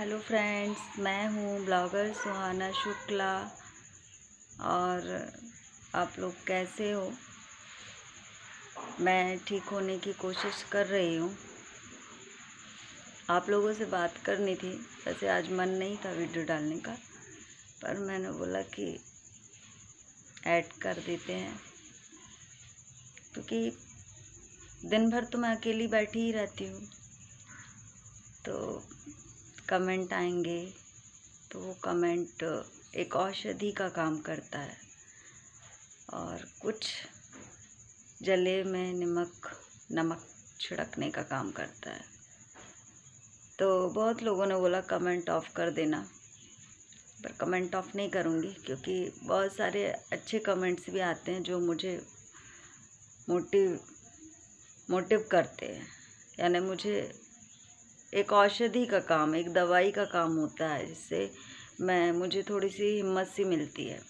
Hello friends, मैं हूँ blogger सुहाना शुक्ला। और आप लोग कैसे हो? मैं ठीक होने की कोशिश कर रही हूँ। आप लोगों से बात करनी थी। वैसे आज मन नहीं था वीडियो डालने का, पर मैंने बोला कि ऐड कर देते हैं, क्योंकि दिन भर तो मैं अकेली बैठी ही रहती हूँ। तो कमेंट आएंगे तो वो कमेंट एक औषधि का काम करता है और कुछ जले में नमक छिड़कने का काम करता है। तो बहुत लोगों ने बोला कमेंट ऑफ कर देना, पर कमेंट ऑफ नहीं करूँगी, क्योंकि बहुत सारे अच्छे कमेंट्स भी आते हैं जो मुझे मोटिव करते हैं। यानी मुझे एक औषधि का काम, एक दवाई का काम होता है, जिससे मुझे थोड़ी सी हिम्मत सी मिलती है।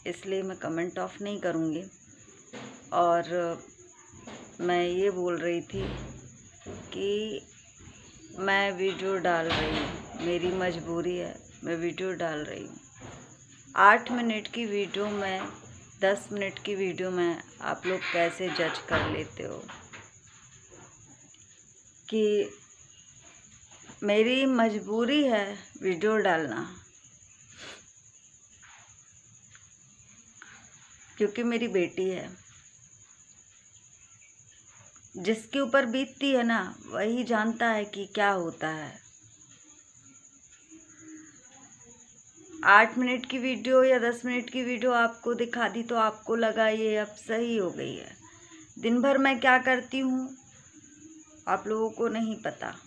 इसलिए मैं कमेंट ऑफ नहीं करूँगी। और मैं ये बोल रही थी कि मैं वीडियो डाल रही हूँ, मेरी मजबूरी है, मैं वीडियो डाल रही हूँ। 8 मिनट की वीडियो में 10 मिनट की वीडियो में आप लोग कैसे जज कर लेते हो कि मेरी मजबूरी है वीडियो डालना, क्योंकि मेरी बेटी है। जिसके ऊपर बीतती है ना, वही जानता है कि क्या होता है। 8 मिनट की वीडियो या 10 मिनट की वीडियो आपको दिखा दी तो आपको लगा ये अब सही हो गई है। दिन भर मैं क्या करती हूँ आप लोगों को नहीं पता।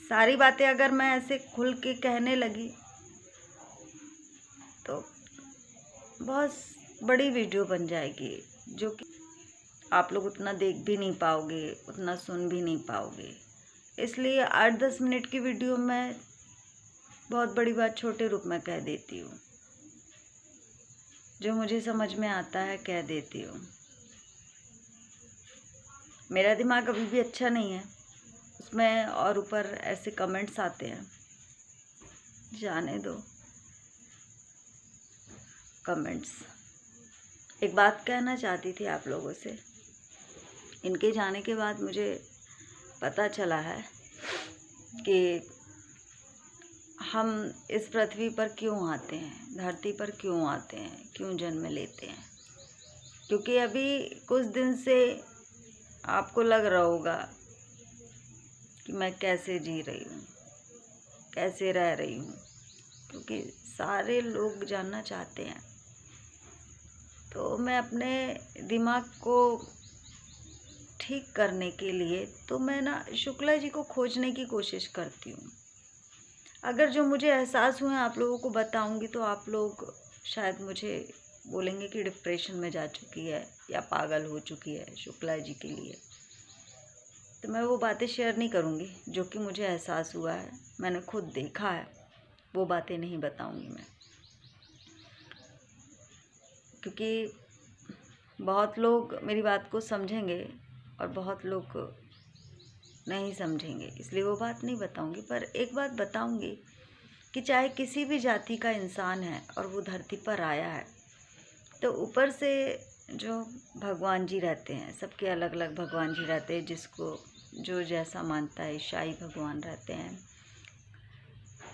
सारी बातें अगर मैं ऐसे खुल के कहने लगी तो बहुत बड़ी वीडियो बन जाएगी, जो कि आप लोग उतना देख भी नहीं पाओगे, उतना सुन भी नहीं पाओगे। इसलिए 8-10 मिनट की वीडियो में बहुत बड़ी बात छोटे रूप में कह देती हूँ, जो मुझे समझ में आता है कह देती हूँ। मेरा दिमाग अभी भी अच्छा नहीं है, उसमें और ऊपर ऐसे कमेंट्स आते हैं। जाने दो कमेंट्स। एक बात कहना चाहती थी आप लोगों से। इनके जाने के बाद मुझे पता चला है कि हम इस पृथ्वी पर क्यों आते हैं, धरती पर क्यों आते हैं, क्यों जन्म लेते हैं। क्योंकि अभी कुछ दिन से आपको लग रहा होगा कि मैं कैसे जी रही हूँ, कैसे रह रही हूँ, क्योंकि सारे लोग जानना चाहते हैं। तो मैं अपने दिमाग को ठीक करने के लिए तो मैं ना शुक्ला जी को खोजने की कोशिश करती हूँ। अगर जो मुझे एहसास हुए आप लोगों को बताऊंगी तो आप लोग शायद मुझे बोलेंगे कि डिप्रेशन में जा चुकी है या पागल हो चुकी है शुक्ला जी के लिए। तो मैं वो बातें शेयर नहीं करूँगी जो कि मुझे एहसास हुआ है, मैंने खुद देखा है। वो बातें नहीं बताऊँगी मैं, क्योंकि बहुत लोग मेरी बात को समझेंगे और बहुत लोग नहीं समझेंगे, इसलिए वो बात नहीं बताऊंगी। पर एक बात बताऊंगी कि चाहे किसी भी जाति का इंसान है और वो धरती पर आया है, तो ऊपर से जो भगवान जी रहते हैं, सबके अलग अलग भगवान जी रहते हैं, जिसको जो जैसा मानता है। ईसाई भगवान रहते हैं,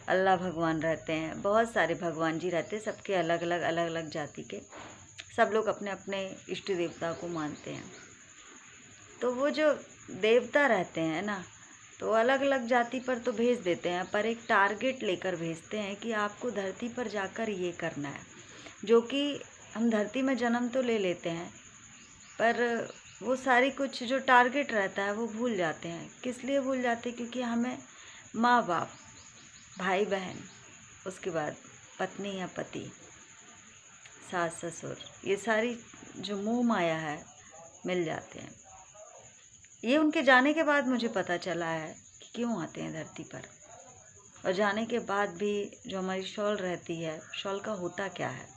अल्लाह भगवान रहते हैं, बहुत सारे भगवान जी रहते हैं, सबके अलग अलग जाति के। सब लोग अपने अपने इष्ट देवता को मानते हैं। तो वो जो देवता रहते हैं ना, तो अलग अलग जाति पर तो भेज देते हैं, पर एक टारगेट लेकर भेजते हैं कि आपको धरती पर जाकर ये करना है। जो कि हम धरती में जन्म तो ले लेते हैं, पर वो सारी कुछ जो टारगेट रहता है वो भूल जाते हैं। किस लिए भूल जाते हैं? क्योंकि हमें माँ बाप, भाई बहन, उसके बाद पत्नी या पति, सास ससुर, ये सारी जो मोह माया है मिल जाते हैं। ये उनके जाने के बाद मुझे पता चला है कि क्यों आते हैं धरती पर। और जाने के बाद भी जो हमारी शॉल रहती है, शॉल का होता क्या है,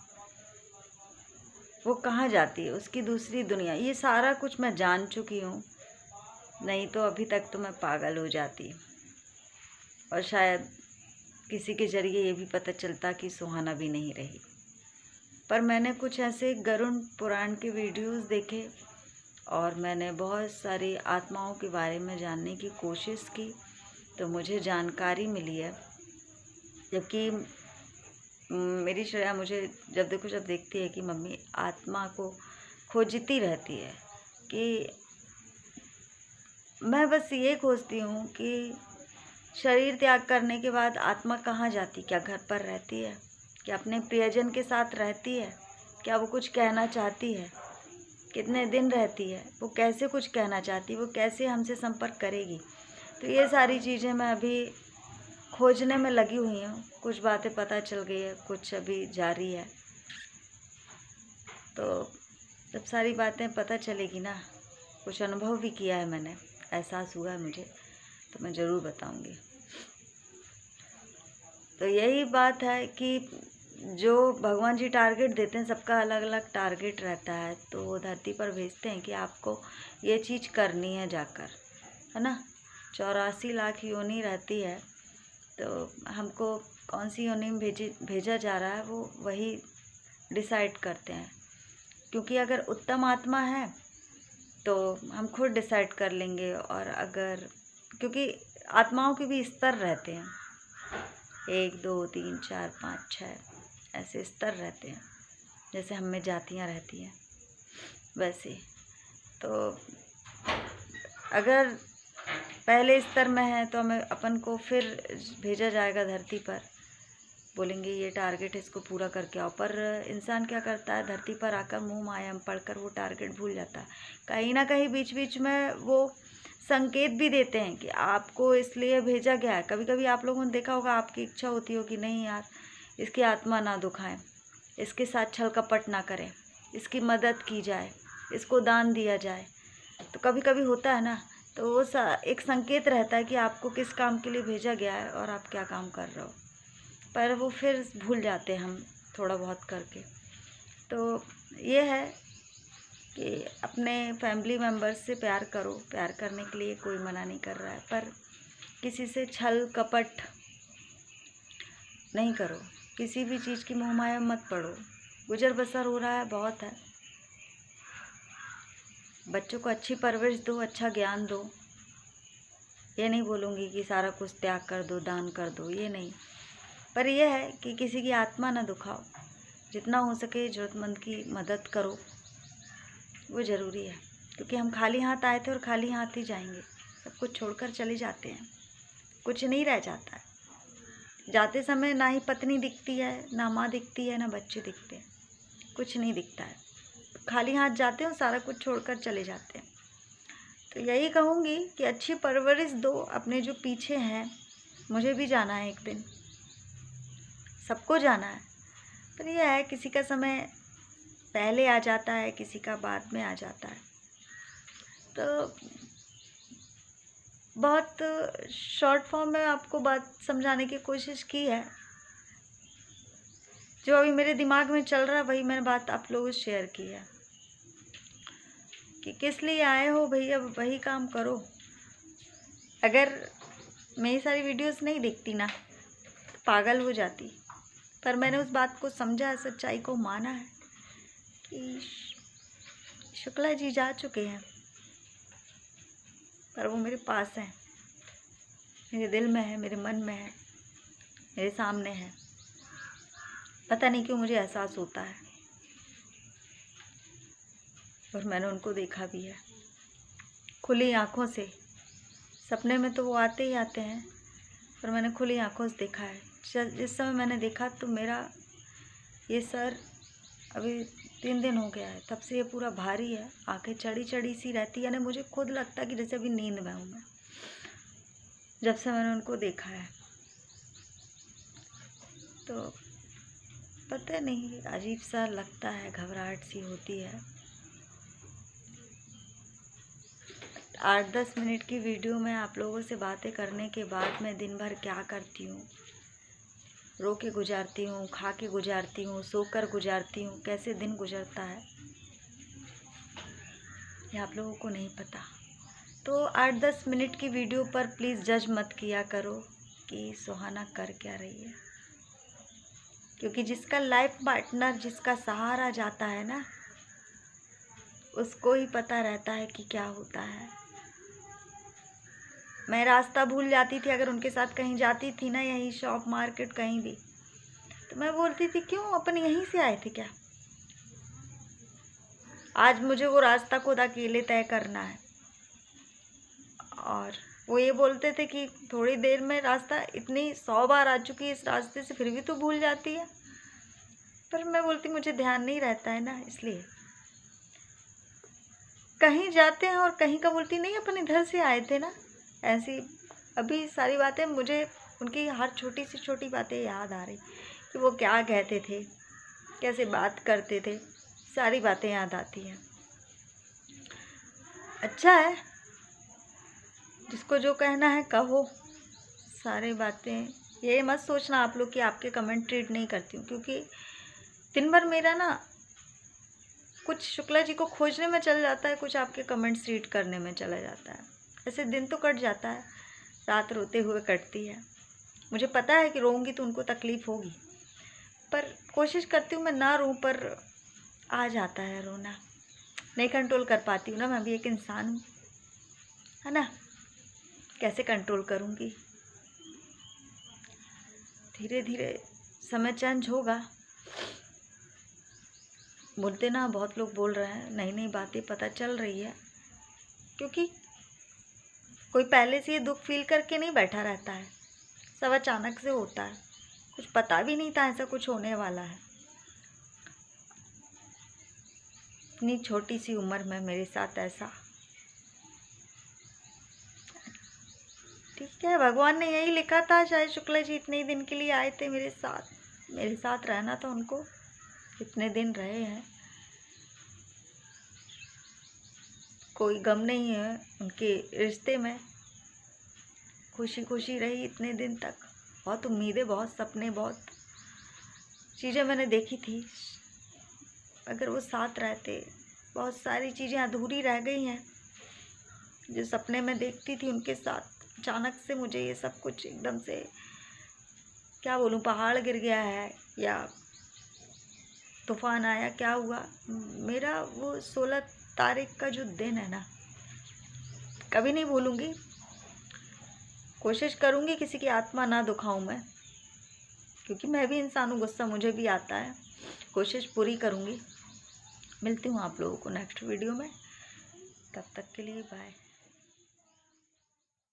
वो कहाँ जाती है, उसकी दूसरी दुनिया, ये सारा कुछ मैं जान चुकी हूँ। नहीं तो अभी तक तो मैं पागल हो जाती, और शायद किसी के ज़रिए ये भी पता चलता कि सुहाना भी नहीं रही। पर मैंने कुछ ऐसे गरुड़ पुराण के वीडियोस देखे और मैंने बहुत सारी आत्माओं के बारे में जानने की कोशिश की, तो मुझे जानकारी मिली है। जबकि मेरी श्रेया मुझे जब देखो जब देखती है कि मम्मी आत्मा को खोजती रहती है, कि मैं बस ये खोजती हूँ कि शरीर त्याग करने के बाद आत्मा कहाँ जाती, क्या घर पर रहती है, क्या अपने प्रियजन के साथ रहती है, क्या वो कुछ कहना चाहती है, कितने दिन रहती है, वो कैसे कुछ कहना चाहती है, वो कैसे हमसे संपर्क करेगी। तो ये सारी चीज़ें मैं अभी खोजने में लगी हुई हूँ। कुछ बातें पता चल गई है, कुछ अभी जारी है। तो जब सारी बातें पता चलेगी ना, कुछ अनुभव भी किया है मैंने, एहसास हुआ है मुझे, तो मैं ज़रूर बताऊंगी। तो यही बात है कि जो भगवान जी टारगेट देते हैं, सबका अलग अलग टारगेट रहता है, तो वो धरती पर भेजते हैं कि आपको ये चीज़ करनी है जाकर, है ना। 84 लाख योनि रहती है, तो हमको कौन सी योनि में भेजा जा रहा है वो वही डिसाइड करते हैं। क्योंकि अगर उत्तम आत्मा है तो हम खुद डिसाइड कर लेंगे, और अगर क्योंकि आत्माओं के भी स्तर रहते हैं, 1 2 3 4 5 6 ऐसे स्तर रहते हैं, जैसे हम में जातियाँ रहती हैं वैसे। तो अगर पहले स्तर में है तो हमें अपन को फिर भेजा जाएगा धरती पर, बोलेंगे ये टारगेट इसको पूरा करके आओ। पर इंसान क्या करता है, धरती पर आकर मुँह माया में पढ़कर वो टारगेट भूल जाता है। कहीं ना कहीं बीच बीच में वो संकेत भी देते हैं कि आपको इसलिए भेजा गया है। कभी कभी आप लोगों ने देखा होगा, आपकी इच्छा होती हो कि नहीं यार, इसकी आत्मा ना दुखाएं, इसके साथ छल कपट ना करें, इसकी मदद की जाए, इसको दान दिया जाए। तो कभी कभी होता है ना, तो वो एक संकेत रहता है कि आपको किस काम के लिए भेजा गया है और आप क्या काम कर रहे हो। पर वो फिर भूल जाते हैं हम थोड़ा बहुत करके। तो ये है कि अपने फैमिली मेम्बर्स से प्यार करो, प्यार करने के लिए कोई मना नहीं कर रहा है, पर किसी से छल कपट नहीं करो, किसी भी चीज़ की मोह माया मत पड़ो। गुजर बसर हो रहा है, बहुत है। बच्चों को अच्छी परवरिश दो, अच्छा ज्ञान दो। ये नहीं बोलूँगी कि सारा कुछ त्याग कर दो, दान कर दो, ये नहीं। पर यह है कि किसी की आत्मा ना दुखाओ, जितना हो सके ज़रूरतमंद की मदद करो, वो ज़रूरी है। क्योंकि हम खाली हाथ आए थे और खाली हाथ ही जाएंगे, सब कुछ छोड़कर चले जाते हैं, कुछ नहीं रह जाता है। जाते समय ना ही पत्नी दिखती है, ना माँ दिखती है, ना बच्चे दिखते हैं, कुछ नहीं दिखता है। खाली हाथ जाते हैं, सारा कुछ छोड़कर चले जाते हैं। तो यही कहूँगी कि अच्छी परवरिश दो अपने जो पीछे हैं। मुझे भी जाना है एक दिन, सबको जाना है। पर यह है किसी का समय पहले आ जाता है, किसी का बाद में आ जाता है। तो बहुत शॉर्ट फॉर्म में आपको बात समझाने की कोशिश की है। जो अभी मेरे दिमाग में चल रहा है वही मैंने बात आप लोगों से शेयर की है कि किस लिए आए हो भैया, वही काम करो। अगर मेरी सारी वीडियोस नहीं दिखती ना, तो पागल हो जाती। पर मैंने उस बात को समझा, सच्चाई को माना है कि शुक्ला जी जा चुके हैं, पर वो मेरे पास हैं, मेरे दिल में है, मेरे मन में है, मेरे सामने है। पता नहीं क्यों मुझे एहसास होता है, और मैंने उनको देखा भी है खुली आँखों से। सपने में तो वो आते ही आते हैं, पर मैंने खुली आँखों से देखा है। जिस समय मैंने देखा तो मेरा ये सर, अभी 3 दिन हो गया है, तब से ये पूरा भारी है, आंखें चढ़ी चढ़ी सी रहती है। यानी मुझे खुद लगता है कि जैसे अभी नींद में हूँ मैं, जब से मैंने उनको देखा है। तो पता नहीं, अजीब सा लगता है, घबराहट सी होती है। 8-10 मिनट की वीडियो में आप लोगों से बातें करने के बाद मैं दिन भर क्या करती हूँ, रो के गुजारती हूँ, खा के गुजारती हूँ, सोकर गुजारती हूँ, कैसे दिन गुजरता है ये आप लोगों को नहीं पता। तो 8-10 मिनट की वीडियो पर प्लीज़ जज मत किया करो कि सुहाना कर क्या रही है, क्योंकि जिसका लाइफ पार्टनर, जिसका सहारा जाता है ना, उसको ही पता रहता है कि क्या होता है। मैं रास्ता भूल जाती थी अगर उनके साथ कहीं जाती थी ना, यहीं शॉप मार्केट कहीं भी, तो मैं बोलती थी क्यों अपन यहीं से आए थे क्या, आज मुझे वो रास्ता खुद अकेले तय करना है। और वो ये बोलते थे कि थोड़ी देर में रास्ता, इतनी 100 बार आ चुकी है इस रास्ते से फिर भी तो भूल जाती है। पर मैं बोलती मुझे ध्यान नहीं रहता है ना, इसलिए कहीं जाते हैं और कहीं का बोलती नहीं अपन इधर से आए थे ना। ऐसी अभी सारी बातें मुझे, उनकी हर छोटी से छोटी बातें याद आ रही कि वो क्या कहते थे, कैसे बात करते थे, सारी बातें याद आती हैं। अच्छा है, जिसको जो कहना है कहो, सारी बातें। ये मत सोचना आप लोग कि आपके कमेंट रीड नहीं करती हूँ, क्योंकि दिन भर मेरा ना कुछ शुक्ला जी को खोजने में चल जाता है, कुछ आपके कमेंट्स रीड करने में चला जाता है। ऐसे दिन तो कट जाता है, रात रोते हुए कटती है। मुझे पता है कि रोऊंगी तो उनको तकलीफ़ होगी, पर कोशिश करती हूँ मैं ना रोऊं, पर आ जाता है रोना, नहीं कंट्रोल कर पाती हूँ ना, मैं भी एक इंसान हूँ, है ना, कैसे कंट्रोल करूँगी। धीरे धीरे समय चेंज होगा। बोलते ना, बहुत लोग बोल रहे हैं, नई नई बातें पता चल रही है, क्योंकि कोई पहले से ये दुख फील करके नहीं बैठा रहता है, सब अचानक से होता है, कुछ पता भी नहीं था ऐसा कुछ होने वाला है। इतनी छोटी सी उम्र में मेरे साथ ऐसा, ठीक है, भगवान ने यही लिखा था, शायद शुक्ला जी इतने दिन के लिए आए थे मेरे साथ रहना था उनको, इतने दिन रहे हैं, कोई गम नहीं है उनके रिश्ते में, खुशी खुशी रही इतने दिन तक। बहुत उम्मीदें, बहुत सपने, बहुत चीज़ें मैंने देखी थी, अगर वो साथ रहते, बहुत सारी चीज़ें अधूरी रह गई हैं जो सपने में देखती थी उनके साथ। अचानक से मुझे ये सब कुछ एकदम से, क्या बोलूँ, पहाड़ गिर गया है या तूफान आया, क्या हुआ। मेरा वो 16 तारीख का जो दिन है ना, कभी नहीं भूलूंगी। कोशिश करूंगी किसी की आत्मा ना दुखाऊं मैं, क्योंकि मैं भी इंसान हूँ, गुस्सा मुझे भी आता है, कोशिश पूरी करूंगी। मिलती हूँ आप लोगों को नेक्स्ट वीडियो में, तब तक के लिए बाय।